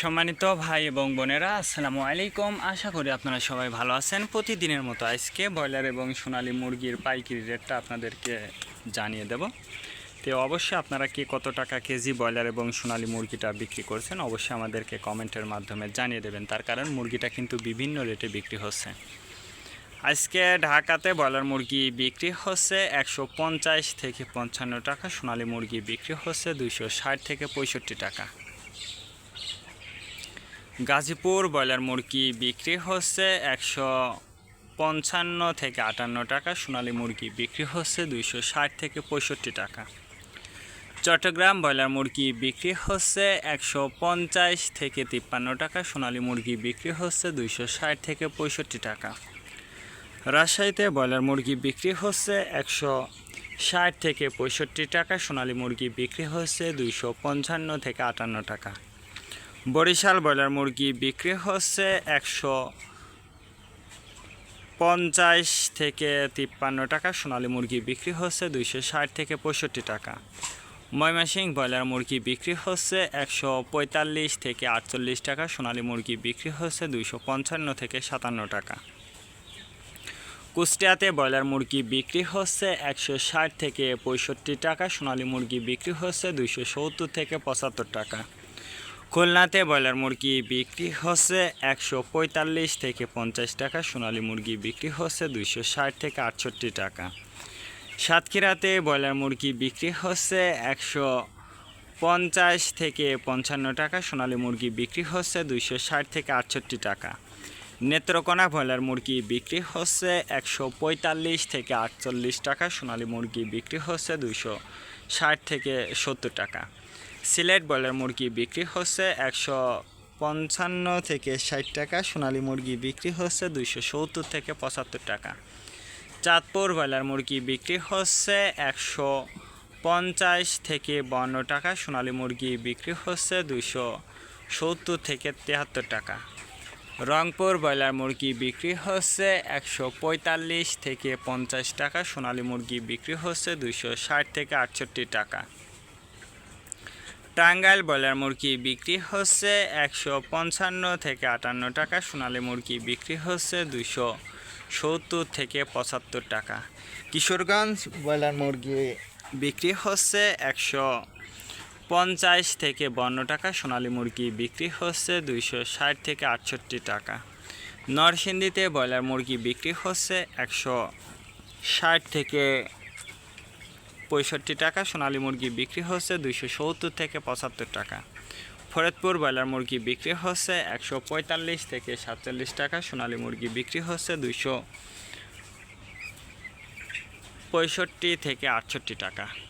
সম্মানিত ভাই এবং বোনেরা, আসসালামু আলাইকুম। আশা করি আপনারা সবাই ভালো আছেন। প্রতিদিনের মতো আজকে ব্রয়লার এবং সোনালী মুরগির পাইকারি রেটটা আপনাদেরকে জানিয়ে দেব। তো অবশ্যই আপনারা কি কত টাকা কেজি ব্রয়লার এবং সোনালী মুরগিটা বিক্রি করছেন অবশ্যই আমাদেরকে কমেন্টের মাধ্যমে জানিয়ে দেবেন, তার কারণ মুরগিটা কিন্তু বিভিন্ন রেটে বিক্রি হচ্ছে। আজকে ঢাকাতে ব্রয়লার মুরগি বিক্রি হচ্ছে 150 থেকে 55 টাকা, সোনালী মুরগি বিক্রি হচ্ছে 260 থেকে 65 টাকা। গাজীপুর ব্রয়লার মুরগি বিক্রি হচ্ছে 155 থেকে 58 টাকা, সোনালী মুরগি বিক্রি হচ্ছে 260 থেকে 65 টাকা। চট্টগ্রাম ব্রয়লার মুরগি বিক্রি হচ্ছে 150 থেকে 53 টাকা, সোনালী মুরগি বিক্রি হচ্ছে 260 থেকে 65 টাকা। রাজশাহীতে ব্রয়লার মুরগি বিক্রি হচ্ছে 160 থেকে 65 টাকা, সোনালী মুরগি বিক্রি হচ্ছে 255 থেকে 58 টাকা। বরিশাল ব্রয়লার মুরগি বিক্রি হচ্ছে 150 থেকে 53 টাকা, সোনালী মুরগি বিক্রি হচ্ছে 260 থেকে 65 টাকা। ময়মনসিংহ ব্রয়লার মুরগি বিক্রি হচ্ছে 145 থেকে 48 টাকা, সোনালী মুরগি বিক্রি হচ্ছে 255 থেকে 57 টাকা। কুষ্টিয়াতে ব্রয়লার মুরগি বিক্রি হচ্ছে 160 থেকে 65 টাকা, সোনালী মুরগি বিক্রি হচ্ছে 270 থেকে 75 টাকা। খুলনাতে ব্রয়লার মুরগি বিক্রি হচ্ছে 145 থেকে 50 টাকা, সোনালী মুরগি বিক্রি হচ্ছে 260 থেকে 68 টাকা। সাতক্ষীরাতে ব্রয়লার মুরগি বিক্রি হচ্ছে 150 থেকে 55 টাকা, সোনালী মুরগি বিক্রি হচ্ছে 260 থেকে 68 টাকা। নেত্রকোনা ব্রয়লার মুরগি বিক্রি হচ্ছে 145 থেকে 48 টাকা, সোনালী মুরগি বিক্রি হচ্ছে 260 থেকে 70 টাকা। সিলেট ব্রয়লার মুরগি বিক্রি হচ্ছে 155 থেকে 60 টাকা, সোনালী মুরগি বিক্রি হচ্ছে 270 থেকে 75 টাকা। চাঁদপুর ব্রয়লার মুরগি বিক্রি হচ্ছে 150 থেকে 52 টাকা, সোনালী মুরগি বিক্রি হচ্ছে 270 থেকে 73 টাকা। রংপুর ব্রয়লার মুরগি বিক্রি হচ্ছে 145 থেকে 50 টাকা, সোনালী মুরগি বিক্রি হচ্ছে 260 থেকে 68 টাকা। টাঙ্গাইল ব্রয়লার মুরগি বিক্রি হচ্ছে 155 থেকে 58 টাকা, সোনালী মুরগি বিক্রি হচ্ছে 270 থেকে 75 টাকা। কিশোরগঞ্জ ব্রয়লার মুরগি বিক্রি হচ্ছে 150 থেকে 52 টাকা, সোনালী মুরগি বিক্রি হচ্ছে 260 থেকে 68 টাকা। নরসিংদীতে ব্রয়লার মুরগি বিক্রি হচ্ছে 160 থেকে 65 টাকা, সোনালী মুরগি বিক্রি হচ্ছে 270 থেকে 75 টাকা। ফরিদপুর ব্রয়লার মুরগি বিক্রি হচ্ছে 145 থেকে 47 টাকা, সোনালী মুরগি বিক্রি হচ্ছে 265 থেকে 68 টাকা।